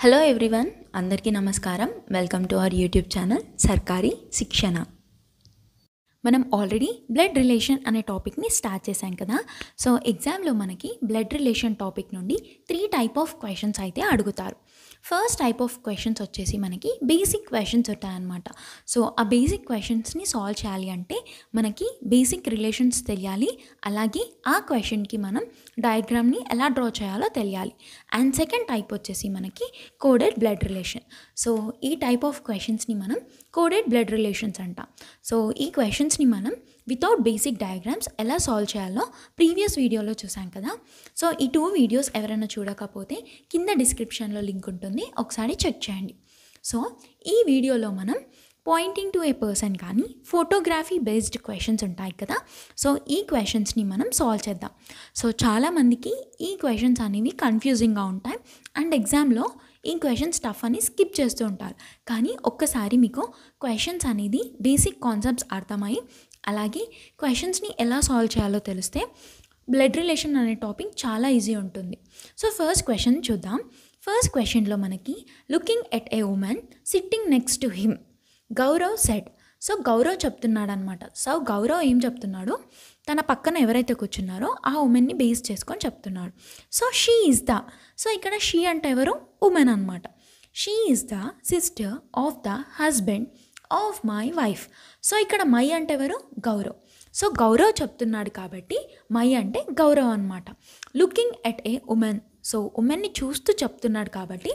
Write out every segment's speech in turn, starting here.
Hello everyone, అందరికీ నమస్కారం. Welcome to our YouTube channel సర్కారీ శిక్షణ. మనం ఆల్రెడీ బ్లడ్ రిలేషన్ అనే టాపిక్ని స్టార్ట్ చేశాం కదా. సో ఎగ్జామ్లో మనకి బ్లడ్ రిలేషన్ టాపిక్ నుండి 3 టైప్ ఆఫ్ క్వశ్చన్స్ అయితే అడుగుతారు. ఫస్ట్ టైప్ ఆఫ్ క్వశ్చన్స్ వచ్చేసి మనకి బేసిక్ క్వశ్చన్స్ ఉంటాయన్నమాట. సో ఆ బేసిక్ క్వశ్చన్స్ని సాల్వ్ చేయాలి అంటే మనకి బేసిక్ రిలేషన్స్ తెలియాలి, అలాగే ఆ క్వశ్చన్కి మనం డయాగ్రామ్ని ఎలా డ్రా చేయాలో తెలియాలి. అండ్ సెకండ్ టైప్ వచ్చేసి మనకి కోడెడ్ బ్లడ్ రిలేషన్. సో ఈ టైప్ ఆఫ్ క్వశ్చన్స్ని మనం కోడెడ్ బ్లడ్ రిలేషన్స్ అంటాం. సో ఈ క్వశ్చన్స్ని మనం వితౌట్ బేసిక్ డయాగ్రామ్స్ ఎలా సాల్వ్ చేయాలో ప్రీవియస్ వీడియోలో చూసాం కదా. సో ఈ 2 వీడియోస్ ఎవరైనా చూడకపోతే కింద డిస్క్రిప్షన్లో లింక్ ఉంటుంది, ఒకసారి చెక్ చేయండి. సో ఈ వీడియోలో మనం పాయింటింగ్ టు ఏ పర్సన్ కానీ ఫోటోగ్రఫీ బేస్డ్ క్వశ్చన్స్ ఉంటాయి కదా. సో ఈ క్వశ్చన్స్ని మనం సాల్వ్ చేద్దాం. సో చాలామందికి ఈ క్వశ్చన్స్ అనేవి కన్ఫ్యూజింగ్గా ఉంటాయి అండ్ ఎగ్జామ్లో ఈ క్వశ్చన్స్ టఫ్ అని స్కిప్ చేస్తూ ఉంటారు. కానీ ఒక్కసారి మీకు క్వశ్చన్స్ అనేది బేసిక్ కాన్సెప్ట్స్ అర్థమై అలాగే క్వశ్చన్స్ని ఎలా సాల్వ్ చేయాలో తెలిస్తే బ్లడ్ రిలేషన్ అనే టాపిక్ చాలా ఈజీ ఉంటుంది. సో ఫస్ట్ క్వశ్చన్ చూద్దాం. ఫస్ట్ క్వశ్చన్లో మనకి looking at a women sitting next to him Gaurav said. So Gaurav చెప్తున్నాడు అనమాట. సో గౌరవ్ ఏం చెప్తున్నాడు, తన పక్కన ఎవరైతే కూర్చున్నారో ఆ ఉమెన్ని బేస్ చేసుకొని చెప్తున్నాడు. So she is the, so ఇక్కడ షీ అంటే ఎవరు, ఉమెన్ అనమాట. She is the sister of the husband of my wife. So ఇక్కడ మై అంటే ఎవరు, గౌరవ్. సో గౌరవ్ చెప్తున్నాడు కాబట్టి మై అంటే గౌరవ్ అనమాట. Looking at a woman, so ఉమెన్ని చూస్తూ చెప్తున్నాడు కాబట్టి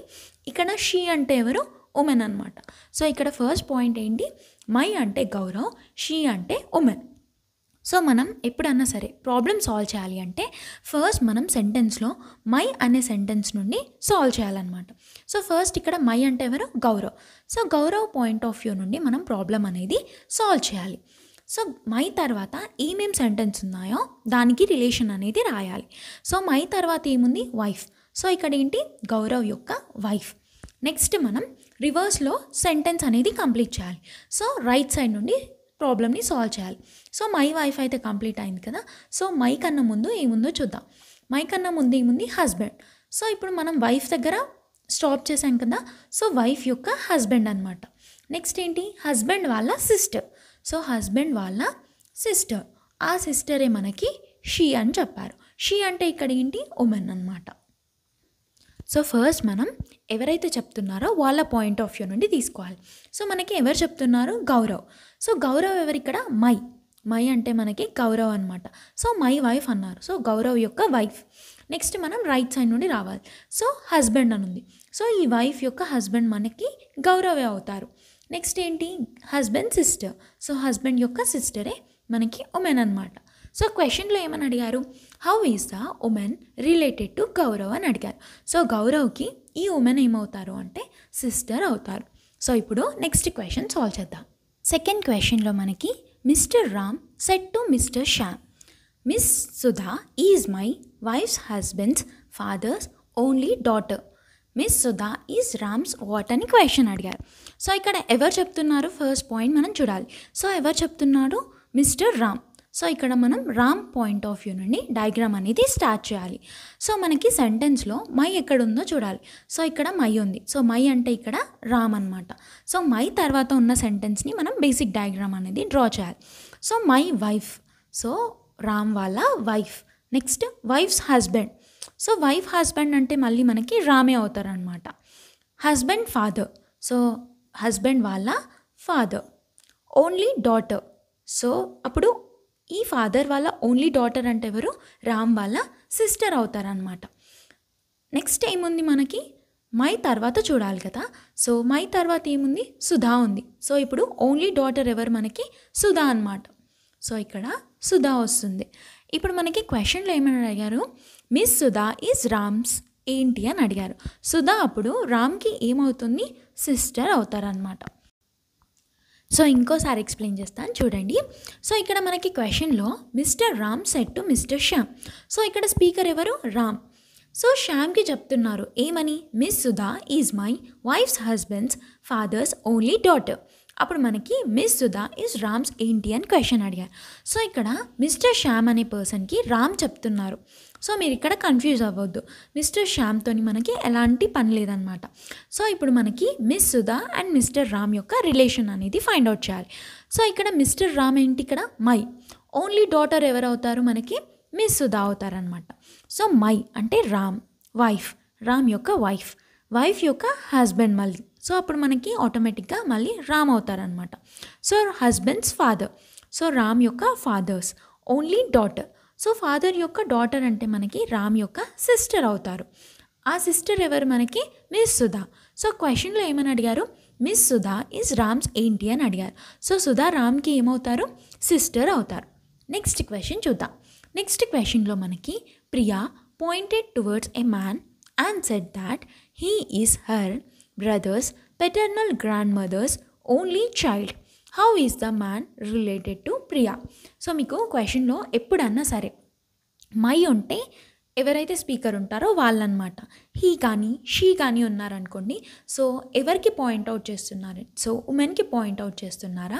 ఇక్కడ షీ అంటే ఎవరు, ఉమెన్ అనమాట. సో ఇక్కడ ఫస్ట్ పాయింట్ ఏంటి, మై అంటే గౌరవ్, షీ అంటే ఉమెన్. సో మనం ఎప్పుడన్నా సరే ప్రాబ్లమ్ సాల్వ్ చేయాలి అంటే ఫస్ట్ మనం సెంటెన్స్లో మై అనే సెంటెన్స్ నుండి సాల్వ్ చేయాలన్నమాట. సో ఫస్ట్ ఇక్కడ మై అంటే ఎవరు, Gaurav. So Gaurav point of view నుండి మనం ప్రాబ్లం అనేది సాల్వ్ చేయాలి. సో మై తర్వాత ఏమేం సెంటెన్స్ ఉన్నాయో దానికి రిలేషన్ అనేది రాయాలి. సో మై తర్వాత ఏముంది, వైఫ్. సో ఇక్కడ ఏంటి, గౌరవ్ యొక్క వైఫ్. నెక్స్ట్ మనం రివర్స్లో సెంటెన్స్ అనేది కంప్లీట్ చేయాలి. సో రైట్ సైడ్ నుండి ప్రాబ్లమ్ని సాల్వ్ చేయాలి. సో మై వైఫ్ అయితే కంప్లీట్ అయింది కదా. సో మై కన్నా ముందు ఏముందో చూద్దాం. మై కన్నా ముందు ఏముంది, హస్బెండ్. సో ఇప్పుడు మనం వైఫ్ దగ్గర స్టాప్ చేసాం కదా. సో వైఫ్ యొక్క హస్బెండ్ అనమాట. నెక్స్ట్ ఏంటి, హస్బెండ్ వాళ్ళ సిస్టర్. సో హస్బెండ్ వాళ్ళ సిస్టర్, ఆ సిస్టరే మనకి షీ అని చెప్పారు. షీ అంటే ఇక్కడ ఏంటి, ఉమెన్ అనమాట. సో ఫస్ట్ మనం ఎవరైతే చెప్తున్నారో వాళ్ళ పాయింట్ ఆఫ్ వ్యూ నుండి తీసుకోవాలి. సో మనకి ఎవరు చెప్తున్నారు, గౌరవ్. సో గౌరవ్ ఎవరు ఇక్కడ, మై. మై అంటే మనకి గౌరవ్ అనమాట. సో మై వైఫ్ అన్నారు. సో గౌరవ్ యొక్క వైఫ్. నెక్స్ట్ మనం రైట్ సైడ్ నుండి రావాలి. సో హస్బెండ్ అని ఉంది. సో ఈ వైఫ్ యొక్క హస్బెండ్ మనకి గౌరవే అవుతారు. నెక్స్ట్ ఏంటి, హస్బెండ్ సిస్టర్. సో హస్బెండ్ యొక్క సిస్టరే మనకి ఉమెన్ అనమాట. సో క్వశ్చన్లో ఏమని అడిగారు, how is the women related to Gaurav అని అడిగారు. సో గౌరవ్కి ఈ ఉమెన్ ఏమవుతారు అంటే సిస్టర్ అవుతారు. సో ఇప్పుడు నెక్స్ట్ క్వశ్చన్ సాల్వ్ చేద్దాం. సెకండ్ క్వశ్చన్లో మనకి mister Ram said to mister Shyam, miss Sudha is my wife's husband's father's only daughter. Miss Sudha is Ram's what అని క్వశ్చన్ అడిగారు. సో ఇక్కడ ఎవరు చెప్తున్నారు, ఫస్ట్ పాయింట్ మనం చూడాలి. సో ఎవరు చెప్తున్నాడు, మిస్టర్ రామ్. సో ఇక్కడ మనం రామ్ పాయింట్ ఆఫ్ వ్యూ నుండి డయాగ్రామ్ అనేది స్టార్ట్ చేయాలి. సో మనకి సెంటెన్స్లో మై ఎక్కడ ఉందో చూడాలి. సో ఇక్కడ మై ఉంది. సో మై అంటే ఇక్కడ రామ్ అనమాట. సో మై తర్వాత ఉన్న సెంటెన్స్ని మనం బేసిక్ డయాగ్రామ్ అనేది డ్రా చేయాలి. So my wife, so Ram వాళ్ళ wife. Next wife's husband. So wife husband అంటే మళ్ళీ మనకి రామే అవుతారు అనమాట. Husband father. సో హస్బెండ్ వాళ్ళ ఫాదర్. Only daughter. సో అప్పుడు ఈ ఫాదర్ వాళ్ళ ఓన్లీ డాటర్ అంటే ఎవరు, రామ్ వాళ్ళ సిస్టర్ అవుతారనమాట. నెక్స్ట్ ఏముంది మనకి, మై తర్వాత చూడాలి కదా. సో మై తర్వాత ఏముంది, సుధా ఉంది. సో ఇప్పుడు ఓన్లీ డాటర్ ఎవరు మనకి, సుధా అనమాట. సో ఇక్కడ సుధా వస్తుంది. ఇప్పుడు మనకి క్వశ్చన్లో ఏమని అడిగారు, మిస్ సుధా ఈజ్ రామ్స్ ఏంటి అని అడిగారు. సుధా అప్పుడు రామ్కి ఏమవుతుంది, సిస్టర్ అవుతారనమాట. సో ఇంకోసారి ఎక్స్ప్లెయిన్ చేస్తాను చూడండి. సో ఇక్కడ మనకి క్వశ్చన్లో mister Ram said to mister Shyam. So ఇక్కడ స్పీకర్ ఎవరు, రామ్. సో శ్యామ్కి చెప్తున్నారు ఏమని, miss Sudha is my wife's husband's father's only daughter. అప్పుడు మనకి మిస్ సుధా ఈజ్ రామ్స్ ఏంటి అని క్వశ్చన్ అడిగారు. సో ఇక్కడ మిస్టర్ శ్యామ్ అనే పర్సన్కి రామ్ చెప్తున్నారు. సో మీరు ఇక్కడ కన్ఫ్యూజ్ అవ్వద్దు, మిస్టర్ శ్యామ్తో మనకి ఎలాంటి పని లేదనమాట. సో ఇప్పుడు మనకి miss Sudha and mister Ram యొక్క రిలేషన్ అనేది ఫైండ్ అవుట్ చేయాలి. సో ఇక్కడ మిస్టర్ రామ్ ఏంటి, ఇక్కడ మై ఓన్లీ డాటర్ ఎవరు అవుతారు, మనకి మిస్ సుధా అవుతారనమాట. సో మై అంటే రామ్ వైఫ్, రామ్ యొక్క వైఫ్ యొక్క హస్బెండ్ మళ్ళీ. సో అప్పుడు మనకి ఆటోమేటిక్గా మళ్ళీ రామ్ అవుతారనమాట. So husband's father, so Ram యొక్క father's only daughter. So father యొక్క డాటర్ అంటే మనకి రామ్ యొక్క సిస్టర్ అవుతారు. ఆ సిస్టర్ ఎవరు, మనకి మిస్ సుధా. సో క్వశ్చన్లో ఏమని అడిగారు, మిస్ సుధా ఈజ్ రామ్స్ ఏంటి అని అడిగారు. సో సుధా రామ్కి ఏమవుతారు, సిస్టర్ అవుతారు. నెక్స్ట్ క్వశ్చన్ చూద్దాం. నెక్స్ట్ క్వశ్చన్లో మనకి Priya pointed towards a man and said that he is her brother's paternal grandmother's only child. How is the man related to Priya? So మీకు క్వశ్చన్లో ఎప్పుడన్నా సరే మై ఉంటే ఎవరైతే స్పీకర్ ఉంటారో వాళ్ళనమాట. హీ కానీ షీ కానీ ఉన్నారనుకోండి, సో ఎవరికి పాయింట్అవుట్ చేస్తున్నారు, సో ఉమెన్కి పాయింట్అవుట్ చేస్తున్నారా,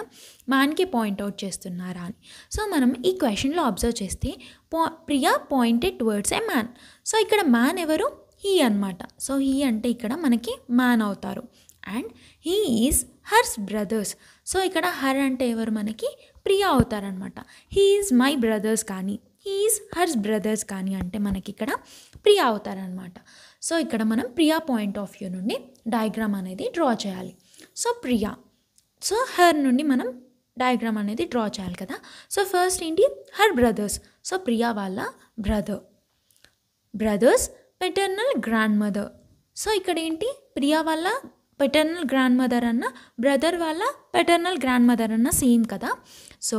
మ్యాన్కి పాయింట్అవుట్ చేస్తున్నారా అని. సో మనం ఈ క్వశ్చన్లో అబ్జర్వ్ చేస్తే Priya pointed towards a man. So ఇక్కడ మ్యాన్ ఎవరు, హీ అనమాట. సో హీ అంటే ఇక్కడ మనకి మ్యాన్ అవుతారు. And he is hers brothers. So ఇక్కడ హర్ అంటే ఎవరు, మనకి ప్రియా అవుతారనమాట. హీ ఈజ్ మై బ్రదర్స్ కానీ, హీ ఈజ్ హర్స్ బ్రదర్స్ కానీ అంటే మనకి ఇక్కడ ప్రియా అవుతారనమాట. సో ఇక్కడ మనం ప్రియా పాయింట్ ఆఫ్ వ్యూ నుండి డయాగ్రామ్ అనేది డ్రా చేయాలి. సో ప్రియా, సో హర్ నుండి మనం డయాగ్రామ్ అనేది డ్రా చేయాలి కదా. సో ఫస్ట్ ఏంటి, హర్ బ్రదర్స్. సో ప్రియా వాళ్ళ brothers paternal grandmother. So ఇక్కడ ఏంటి, ప్రియా వాళ్ళ పెటర్నల్ గ్రాండ్ మదర్ అన్న బ్రదర్ వాళ్ళ పెటర్నల్ గ్రాండ్ మదర్ అన్న సేమ్ కదా. సో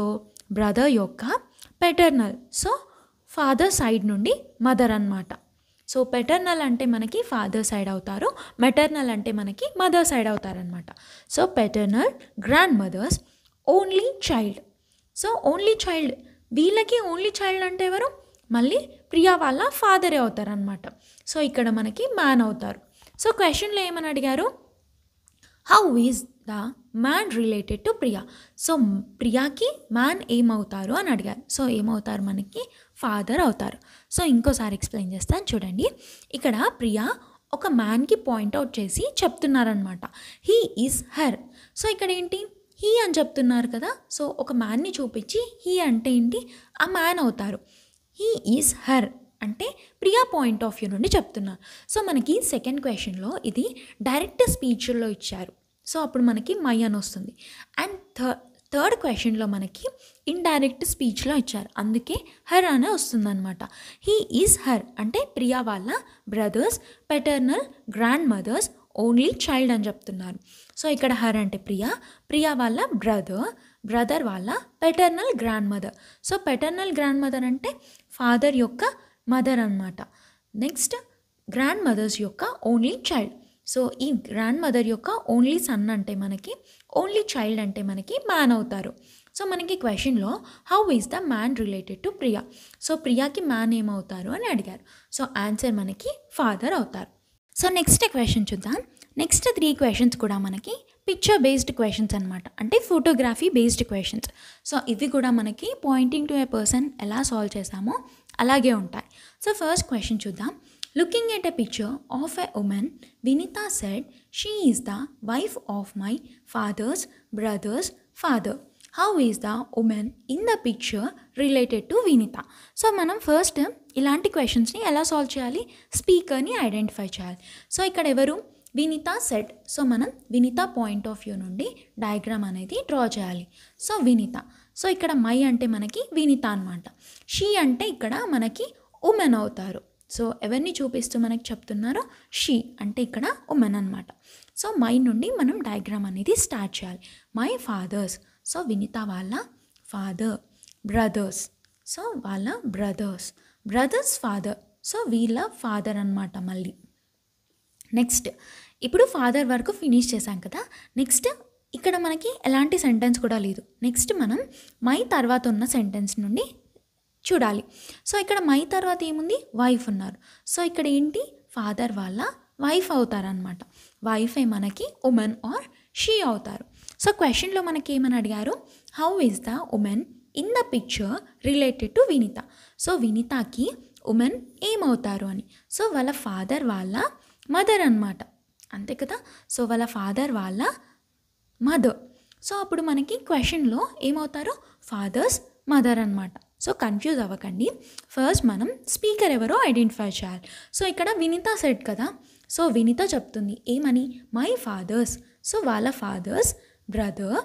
బ్రదర్ యొక్క పెటర్నల్, సో ఫాదర్ సైడ్ నుండి మదర్ అన్నమాట. సో పెటర్నల్ అంటే మనకి ఫాదర్ సైడ్ అవుతారు, మెటర్నల్ అంటే మనకి మదర్ సైడ్ అవుతారనమాట. So paternal grandmother's only child. So only child, వీళ్ళకి ఓన్లీ చైల్డ్ అంటే ఎవరు, మళ్ళీ ప్రియా వాళ్ళ ఫాదరే అవుతారనమాట. సో ఇక్కడ మనకి మ్యాన్ అవుతారు. సో క్వశ్చన్లో ఏమని అడిగారు, how is the man related to Priya. So ప్రియాకి మ్యాన్ ఏమవుతారు అని అడిగారు. సో ఏమవుతారు, మనకి ఫాదర్ అవుతారు. సో ఇంకోసారి ఎక్స్ప్లెయిన్ చేస్తాను చూడండి. ఇక్కడ ప్రియా ఒక మ్యాన్కి పాయింట్అవుట్ చేసి చెప్తున్నారనమాట, హీ ఈజ్ హర్. సో ఇక్కడ ఏంటి, హీ అని చెప్తున్నారు కదా. సో ఒక మ్యాన్ని చూపించి హీ అంటే ఏంటి, ఆ మ్యాన్ అవుతారు. హీ ఈజ్ హర్ అంటే ప్రియా పాయింట్ ఆఫ్ వ్యూ నుండి చెప్తున్నారు. సో మనకి సెకండ్ క్వశ్చన్లో ఇది డైరెక్ట్ స్పీచ్లో ఇచ్చారు. సో అప్పుడు మనకి మై అని వస్తుంది. అండ్ థర్డ్ క్వశ్చన్లో మనకి ఇండైరెక్ట్ స్పీచ్లో ఇచ్చారు, అందుకే హర్ అనే వస్తుందన్నమాట. హీ ఈజ్ హర్ అంటే ప్రియా వాళ్ళ brothers paternal grandmother's only child అని చెప్తున్నారు. సో ఇక్కడ హర్ అంటే ప్రియా వాళ్ళ బ్రదర్ వాళ్ళ paternal grandmother. So paternal grand mother అంటే ఫాదర్ యొక్క మదర్ అన్నమాట. నెక్స్ట్ గ్రాండ్ మదర్స్ యొక్క ఓన్లీ చైల్డ్. సో ఈ గ్రాండ్ మదర్ యొక్క ఓన్లీ సన్ అంటే మనకి, ఓన్లీ చైల్డ్ అంటే మనకి మ్యాన్ అవుతారు. సో మనకి క్వశ్చన్లో how is the man related to Priya. So ప్రియాకి మ్యాన్ ఏమవుతారు అని అడిగారు. సో ఆన్సర్ మనకి ఫాదర్ అవుతారు. సో నెక్స్ట్ క్వశ్చన్ చూద్దాం. నెక్స్ట్ 3 క్వశ్చన్స్ కూడా మనకి పిక్చర్ బేస్డ్ క్వశ్చన్స్ అనమాట, అంటే ఫోటోగ్రఫీ బేస్డ్ క్వశ్చన్స్. సో ఇవి కూడా మనకి పాయింటింగ్ టు ఏ పర్సన్ ఎలా సాల్వ్ చేసామో అలాగే ఉంటాయి. సో ఫస్ట్ క్వశ్చన్ చూద్దాం. Looking at a picture of a women, Vineeta said she is the wife of my father's brothers father. How is the woman in the picture related to Vineeta. So మనం first ఇలాంటి క్వశ్చన్స్ని ఎలా solve చేయాలి, స్పీకర్ని identify చేయాలి. So ఇక్కడ ఎవరు, Vineeta said. So మనం Vineeta point of view నుండి డయాగ్రామ్ అనేది డ్రా చేయాలి. సో వినీతా, సో ఇక్కడ మై అంటే మనకి వినీతా అనమాట. షీ అంటే ఇక్కడ మనకి ఉమెన్ అవుతారు. సో ఎవరిని చూపిస్తూ మనకి చెప్తున్నారో షీ అంటే ఇక్కడ ఉమెన్ అనమాట. సో మై నుండి మనం డయాగ్రామ్ అనేది స్టార్ట్ చేయాలి. మై ఫాదర్స్, సో వినీతా వాళ్ళ ఫాదర్, బ్రదర్స్, సో వాళ్ళ బ్రదర్స్ ఫాదర్, సో వీళ్ళ ఫాదర్ అనమాట. మళ్ళీ నెక్స్ట్ ఇప్పుడు ఫాదర్ వరకు ఫినిష్ చేశాం కదా. నెక్స్ట్ ఇక్కడ మనకి ఎలాంటి సెంటెన్స్ కూడా లేదు. నెక్స్ట్ మనం మై తర్వాత ఉన్న సెంటెన్స్ నుండి చూడాలి. సో ఇక్కడ మై తర్వాత ఏముంది, వైఫ్ ఉన్నారు. సో ఇక్కడ ఏంటి, ఫాదర్ వాళ్ళ వైఫ్ అవుతారనమాట. వైఫే మనకి ఉమెన్ ఆర్ షీ అవుతారు. సో క్వశ్చన్లో మనకి ఏమని అడిగారు, how is the woman in the picture related to Vineeta. So వినీతకి ఉమెన్ ఏమవుతారు అని. సో వాళ్ళ ఫాదర్ వాళ్ళ మదర్ అనమాట, అంతే కదా. సో వాళ్ళ ఫాదర్ వాళ్ళ మదర్. సో అప్పుడు మనకి క్వశ్చన్లో ఏమవుతారు, ఫాదర్స్ మదర్ అనమాట. సో కన్ఫ్యూజ్ అవ్వకండి. ఫస్ట్ మనం స్పీకర్ ఎవరో ఐడెంటిఫై చేయాలి. సో ఇక్కడ వినీత సెట్ కదా, సో వినీత చెప్తుంది ఏమని, మై ఫాదర్స్. సో వాళ్ళ ఫాదర్స్ బ్రదర్,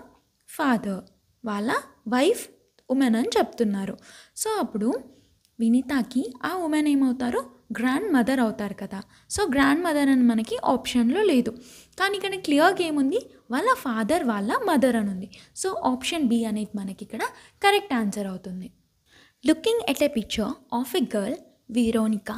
ఫాదర్, వాళ్ళ వైఫ్ ఉమెన్ అని చెప్తున్నారు. సో అప్పుడు వినీతకి ఆ ఉమెన్ ఏమవుతారు, గ్రాండ్ మదర్ అవుతారు కదా. సో గ్రాండ్ మదర్ అని మనకి ఆప్షన్లో లేదు, కానీ ఇక్కడ క్లియర్గా ఏముంది, వాళ్ళ ఫాదర్ వాళ్ళ మదర్ అని ఉంది. సో ఆప్షన్ బి అనేది మనకి ఇక్కడ కరెక్ట్ ఆన్సర్ అవుతుంది. Looking at a picture of a girl, Veronica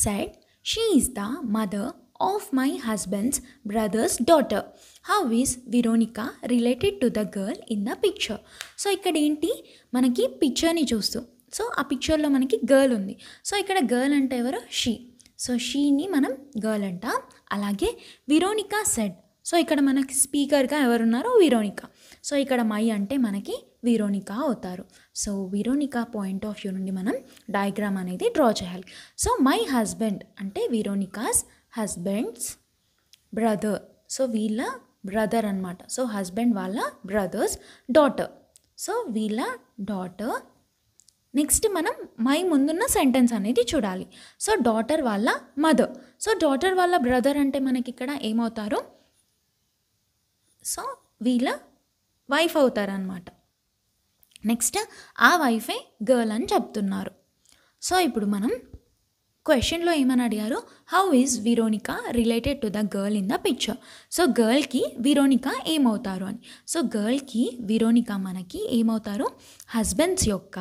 said she is the mother of my husband's brothers daughter. How is Veronica related to the girl in the picture. So ఇక్కడ ఏంటి, మనకి పిక్చర్ని చూస్తూ, so ఆ పిక్చర్లో మనకి girl ఉంది. So ఇక్కడ girl అంటే ఎవరు, షీ. సో షీని మనం గర్ల్ అంట. అలాగే వెరోనికా సెడ్, సో ఇక్కడ మనకి స్పీకర్గా ఎవరున్నారో వెరోనికా. సో ఇక్కడ మై అంటే మనకి వెరోనికా అవుతారు. So Veronica point of view నుండి మనం డయాగ్రామ్ అనేది డ్రా చేయాలి. సో మై హస్బెండ్ అంటే వెరోనికాస్ హస్బెండ్స్ బ్రదర్, సో వీళ్ళ బ్రదర్ అనమాట. సో హస్బెండ్ వాళ్ళ బ్రదర్స్ డాటర్, సో వీళ్ళ డాటర్. నెక్స్ట్ మనం మై ముందున్న సెంటెన్స్ అనేది చూడాలి. సో డాటర్ వాళ్ళ మదర్, సో డాటర్ వాళ్ళ బ్రదర్ అంటే మనకి ఇక్కడ ఏమవుతారు, సో వీళ్ళ వైఫ్ అవుతారనమాట. నెక్స్ట్ ఆ వైఫే గర్ల్ అని చెప్తున్నారు. సో ఇప్పుడు మనం క్వశ్చన్లో ఏమని అడిగారు, how is Veronica related to the girl in the picture. So గర్ల్కి వెరోనికా ఏమవుతారు అని. సో గర్ల్కి వెరోనికా మనకి ఏమవుతారు, హస్బెండ్స్ యొక్క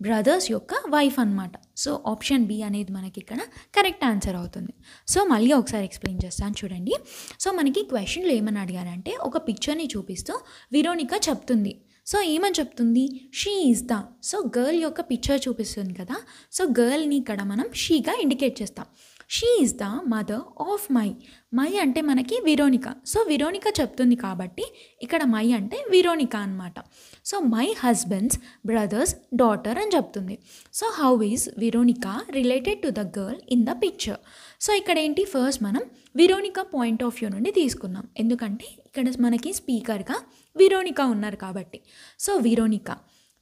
బ్రదర్స్ యొక్క వైఫ్ అనమాట. సో ఆప్షన్ బి అనేది మనకి ఇక్కడ కరెక్ట్ ఆన్సర్ అవుతుంది. సో మళ్ళీ ఒకసారి ఎక్స్ప్లెయిన్ చేస్తాను చూడండి. సో మనకి క్వశ్చన్లో ఏమని అడిగారంటే, ఒక పిక్చర్ని చూపిస్తూ వెరోనికా చెప్తుంది. సో ఏమని చెప్తుంది, she is the. So girl యొక్క పిక్చర్ చూపిస్తుంది కదా, సో గర్ల్ని ఇక్కడ మనం షీగా ఇండికేట్ చేస్తాం. She is the mother of my. My అంటే మనకి వెరోనికా. సో వెరోనికా చెప్తుంది కాబట్టి ఇక్కడ మై అంటే వెరోనికా అనమాట. So my husband's brothers daughter అని చెప్తుంది. So how is Veronica related to the girl in the picture. So ఇక్కడ ఏంటి, ఫస్ట్ మనం వెరోనికా పాయింట్ ఆఫ్ వ్యూ నుండి తీసుకున్నాం, ఎందుకంటే ఇక్కడ మనకి స్పీకర్గా వెరోనికా ఉన్నారు కాబట్టి. సో వెరోనికా,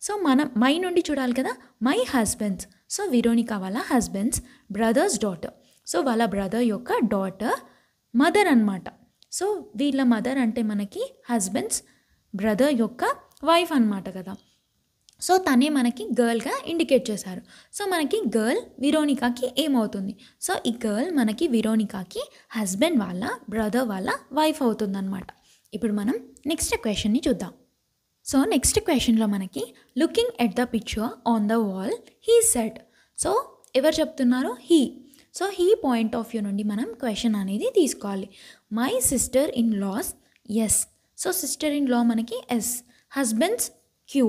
సో మనం మై నుండి చూడాలి కదా, మై హస్బెండ్స్. సో వెరోనికా వాళ్ళ హస్బెండ్స్ బ్రదర్స్ డాటర్. సో వాళ్ళ బ్రదర్ యొక్క డాటర్ మదర్ అనమాట. సో వీళ్ళ మదర్ అంటే మనకి హస్బెండ్స్ బ్రదర్ యొక్క వైఫ్ అనమాట కదా. సో తనే మనకి గర్ల్గా ఇండికేట్ చేశారు. సో మనకి గర్ల్ వెరోనికాకి ఏమవుతుంది, సో ఈ గర్ల్ మనకి వెరోనికాకి హస్బెండ్ వాళ్ళ బ్రదర్ వాళ్ళ వైఫ్ అవుతుందన్నమాట. ఇప్పుడు మనం నెక్స్ట్ క్వశ్చన్ని చూద్దాం. సో నెక్స్ట్ క్వశ్చన్లో మనకి looking at the picture on the wall he said. So ఎవరు చెప్తున్నారు, he. So he point of view నుండి మనం క్వశ్చన్ అనేది తీసుకోవాలి. My sister in law's S. So sister in law మనకి S, husband's Q,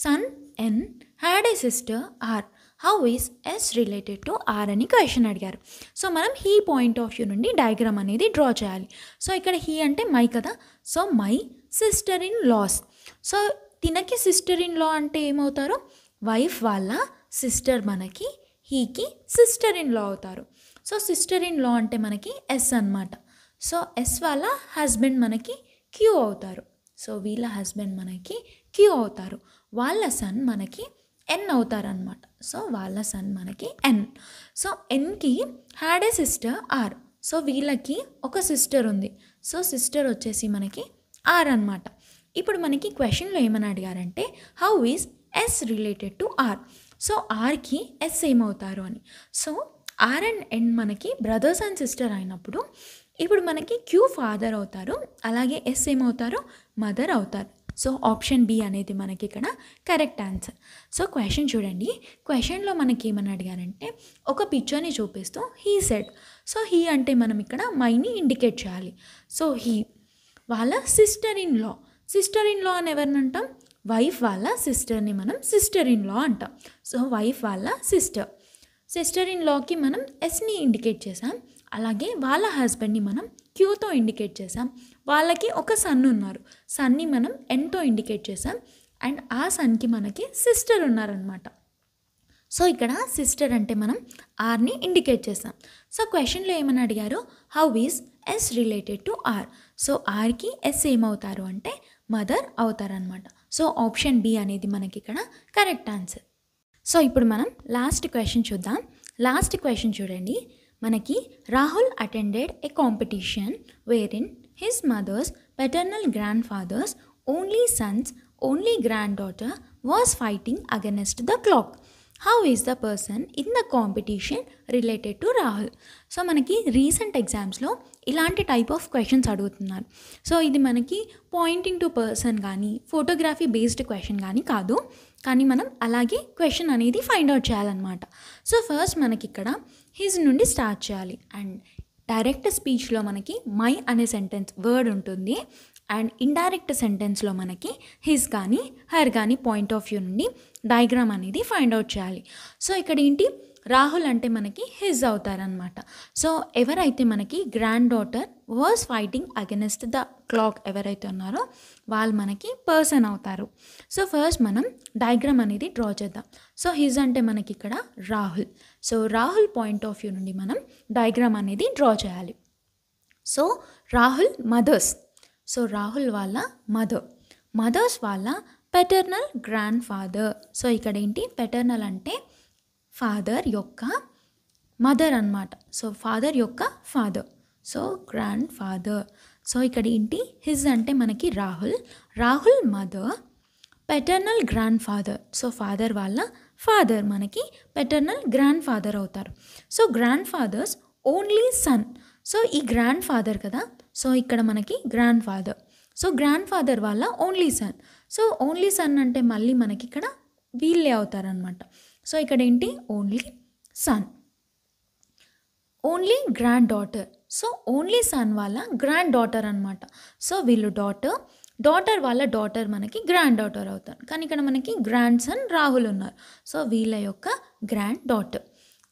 son N, had a sister R. How is S related to R అని question అడిగారు. So మనం he point of view నుండి diagram అనేది draw చేయాలి. So ఇక్కడ he అంటే my కదా, so my sister in law's. So తినకి సిస్టర్ ఇన్ లా అంటే ఏమవుతారు, వైఫ్ వాళ్ళ సిస్టర్ మనకి హీకి సిస్టర్ ఇన్ లా అవుతారు. సో సిస్టర్ ఇన్ లా అంటే మనకి ఎస్ అనమాట. సో ఎస్ వాళ్ళ హస్బెండ్ మనకి క్యూ అవుతారు. సో వీళ్ళ హస్బెండ్ మనకి క్యూ అవుతారు. వాళ్ళ సన్ మనకి ఎన్ అవుతారనమాట. సో వాళ్ళ సన్ మనకి ఎన్. సో ఎన్కి had a sister R. So వీళ్ళకి ఒక సిస్టర్ ఉంది. సో సిస్టర్ వచ్చేసి మనకి ఆర్ అనమాట. ఇప్పుడు మనకి క్వశ్చన్లో ఏమని అడిగారంటే, how is S related to R. So ఆర్కి ఎస్ ఏమవుతారు అని. సో ఆర్ అండ్ ఎన్ మనకి బ్రదర్స్ అండ్ సిస్టర్ అయినప్పుడు ఇప్పుడు మనకి క్యూ ఫాదర్ అవుతారు, అలాగే ఎస్ ఏమవుతారు, మదర్ అవుతారు. సో ఆప్షన్ బి అనేది మనకి ఇక్కడ కరెక్ట్ ఆన్సర్. సో క్వశ్చన్ చూడండి, క్వశ్చన్లో మనకి ఏమని అడిగారంటే, ఒక పిక్చర్ని చూపిస్తూ హీ సెడ్. సో హీ అంటే మనం ఇక్కడ మైని ఇండికేట్ చేయాలి. సో హీ వాళ్ళ sister in law. Sister in లా అని ఎవరిని అంటాం, వైఫ్ వాళ్ళ సిస్టర్ని మనం సిస్టర్ ఇన్ లా అంటాం. సో వైఫ్ వాళ్ళ సిస్టర్. సిస్టర్ ఇన్ లాకి మనం ఎస్ని ఇండికేట్ చేసాం, అలాగే వాళ్ళ హస్బెండ్ని మనం క్యూతో ఇండికేట్ చేసాం. వాళ్ళకి ఒక సన్ ఉన్నారు, సన్ని మనం ఎన్తో ఇండికేట్ చేసాం. అండ్ ఆ సన్కి మనకి సిస్టర్ ఉన్నారనమాట. సో ఇక్కడ సిస్టర్ అంటే మనం ఆర్ని ఇండికేట్ చేసాం. సో క్వశ్చన్లో ఏమని అడిగారు, how is S related to R. So ఆర్కి ఎస్ ఏమవుతారు అంటే మదర్ అవుతారనమాట. సో ఆప్షన్ బి అనేది మనకి ఇక్కడ కరెక్ట్ ఆన్సర్. సో ఇప్పుడు మనం లాస్ట్ క్వశ్చన్ చూద్దాం. లాస్ట్ క్వశ్చన్ చూడండి, మనకి Rahul attended a competition wherein his mother's paternal grandfather's only sons only granddaughter was fighting against the clock. How is the person in the competition related to Rahul. So మనకి recent ఎగ్జామ్స్లో ఇలాంటి type of questions అడుగుతున్నారు. So ఇది మనకి pointing to person కానీ photography based question కానీ కాదు, కానీ మనం అలాగే క్వశ్చన్ అనేది ఫైండ్ అవుట్ చేయాలన్నమాట. సో ఫస్ట్ మనకి ఇక్కడ హిజ్ నుండి స్టార్ట్ చేయాలి. అండ్ డైరెక్ట్ స్పీచ్లో మనకి మై అనే సెంటెన్స్ వర్డ్ ఉంటుంది. అండ్ ఇండైరెక్ట్ సెంటెన్స్లో మనకి హిజ్ కానీ హర్ కానీ పాయింట్ ఆఫ్ వ్యూ నుండి డయాగ్రామ్ అనేది ఫైండ్ అవుట్ చేయాలి. సో ఇక్కడ ఏంటి, రాహుల్ అంటే మనకి హిజ్ అవుతారనమాట. సో ఎవరైతే మనకి granddaughter was fighting against the clock ఎవరైతే ఉన్నారో వాళ్ళు మనకి పర్సన్ అవుతారు. సో ఫస్ట్ మనం డయాగ్రామ్ అనేది డ్రా చేద్దాం. సో హిజ్ అంటే మనకి ఇక్కడ Rahul. So Rahul point of view నుండి మనం డయాగ్రామ్ అనేది డ్రా చేయాలి. So Rahul mother's. So Rahul వాళ్ళ మదర్స్ వాళ్ళ పెటర్నల్ గ్రాండ్ ఫాదర్. సో ఇక్కడ ఏంటి, పెటర్నల్ అంటే ఫాదర్ యొక్క మదర్ అన్నమాట. సో ఫాదర్ యొక్క father, so grandfather. So ఇక్కడ ఏంటి, హిజ్ అంటే మనకి Rahul mother paternal grandfather. So father వాళ్ళ ఫాదర్ మనకి పెటర్నల్ గ్రాండ్ ఫాదర్ అవుతారు. So grandfather's only son. So ఈ గ్రాండ్ ఫాదర్ కదా, సో ఇక్కడ మనకి grandfather. So grandfather వాళ్ళ only son. So only son అంటే మళ్ళీ మనకి ఇక్కడ వీళ్ళే అవుతారనమాట. సో ఇక్కడ ఏంటి, only son. Only granddaughter. So only son వాళ్ళ గ్రాండ్ డాటర్ అనమాట. సో వీళ్ళు డాటర్ వాళ్ళ డాటర్ మనకి గ్రాండ్ డాటర్ అవుతారు. కానీ ఇక్కడ మనకి గ్రాండ్ సన్ రాహుల్ ఉన్నారు. సో వీళ్ళ యొక్క గ్రాండ్ డాటర్,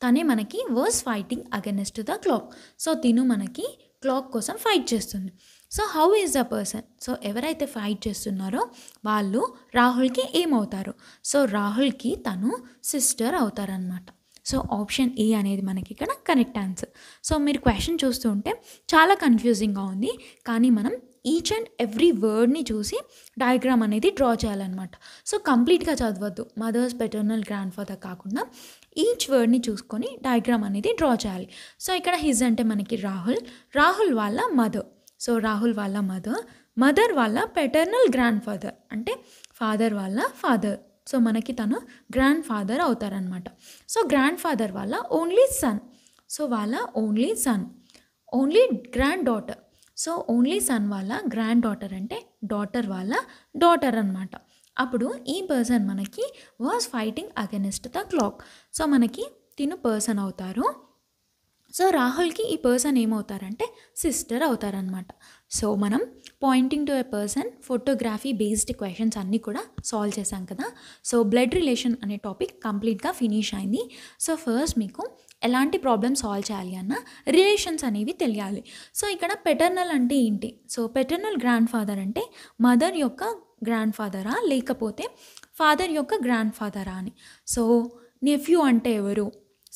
తనే మనకి was fighting against the clock. So తిను మనకి క్లాక్ కోసం ఫైట్ చేస్తుంది. So how is the person. So ఎవరైతే ఫైట్ చేస్తున్నారో వాళ్ళు రాహుల్కి ఏమవుతారు. సో రాహుల్కి తను సిస్టర్ అవుతారనమాట. సో ఆప్షన్ ఏ అనేది మనకి ఇక్కడ కరెక్ట్ ఆన్సర్. సో మీరు క్వశ్చన్ చూస్తూ ఉంటే చాలా కన్ఫ్యూజింగ్గా ఉంది, కానీ మనం ఈచ్ అండ్ ఎవ్రీ వర్డ్ని చూసి డయాగ్రామ్ అనేది డ్రా చేయాలన్నమాట. సో కంప్లీట్గా చదవద్దు, మదర్స్ పెటర్నల్ గ్రాండ్ ఫాదర్ కాకుండా ఈచ్ వర్డ్ని చూసుకొని డయాగ్రామ్ అనేది డ్రా చేయాలి. సో ఇక్కడ హిజ్ అంటే మనకి రాహుల్ వాళ్ళ మదర్. సో రాహుల్ వాళ్ళ మదర్ వాళ్ళ పెటర్నల్ గ్రాండ్ ఫాదర్ అంటే ఫాదర్ వాళ్ళ ఫాదర్. సో మనకి తను గ్రాండ్ ఫాదర్ అవుతారనమాట. సో గ్రాండ్ ఫాదర్ వాళ్ళ ఓన్లీ సన్. సో వాళ్ళ only son. Only granddaughter. So only son వాళ్ళ గ్రాండ్ డాటర్ అంటే డాటర్ వాళ్ళ డాటర్ అనమాట. అప్పుడు ఈ పర్సన్ మనకి was fighting against the clock. So మనకి తిను పర్సన్ అవుతారు. సో రాహుల్కి ఈ పర్సన్ ఏమవుతారంటే సిస్టర్ అవుతారనమాట. సో మనం pointing to a person photography based questions అన్నీ కూడా సాల్వ్ చేశాం కదా. సో బ్లడ్ రిలేషన్ అనే టాపిక్ కంప్లీట్గా ఫినిష్ అయింది. సో ఫస్ట్ మీకు ఎలాంటి ప్రాబ్లమ్ సాల్వ్ చేయాలి అన్న రిలేషన్స్ అనేవి తెలియాలి. సో ఇక్కడ పెటర్నల్ అంటే ఏంటి. సో పెటర్నల్ గ్రాండ్ ఫాదర్ అంటే మదర్ యొక్క గ్రాండ్ ఫాదరా లేకపోతే ఫాదర్ యొక్క గ్రాండ్ ఫాదరా అని. సో నెఫ్యూ అంటే ఎవరు,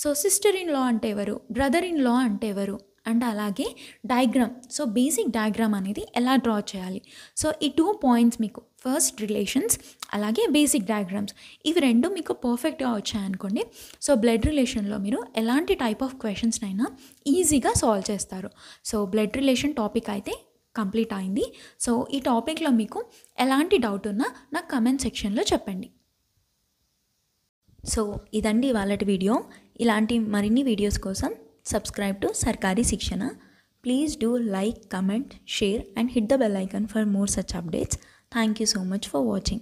సో సిస్టర్ ఇన్ లా అంటే ఎవరు, బ్రదర్ ఇన్ లా అంటే ఎవరు, అండ్ అలాగే డయాగ్రామ్. సో బేసిక్ డయాగ్రామ్ అనేది ఎలా డ్రా చేయాలి. సో ఈ 2 పాయింట్స్ మీకు ఫస్ట్ రిలేషన్స్ అలాగే బేసిక్ డయాగ్రామ్స్ ఇవి రెండు మీకు పర్ఫెక్ట్గా వచ్చాయనుకోండి. సో బ్లడ్ రిలేషన్లో మీరు ఎలాంటి టైప్ ఆఫ్ క్వశ్చన్స్నైనా ఈజీగా సాల్వ్ చేస్తారు. సో బ్లడ్ రిలేషన్ టాపిక్ అయితే కంప్లీట్ అయింది. సో ఈ టాపిక్లో మీకు ఎలాంటి డౌట్ ఉన్నా నాకు కమెంట్ సెక్షన్లో చెప్పండి. సో ఇదండి ఇవాళ వీడియో. ఇలాంటి మరిన్ని వీడియోస్ కోసం సబ్స్క్రైబ్ టు సర్కారీ శిక్షణ. Please do like, comment, share and hit the bell icon for more such updates. Thank you so much for watching.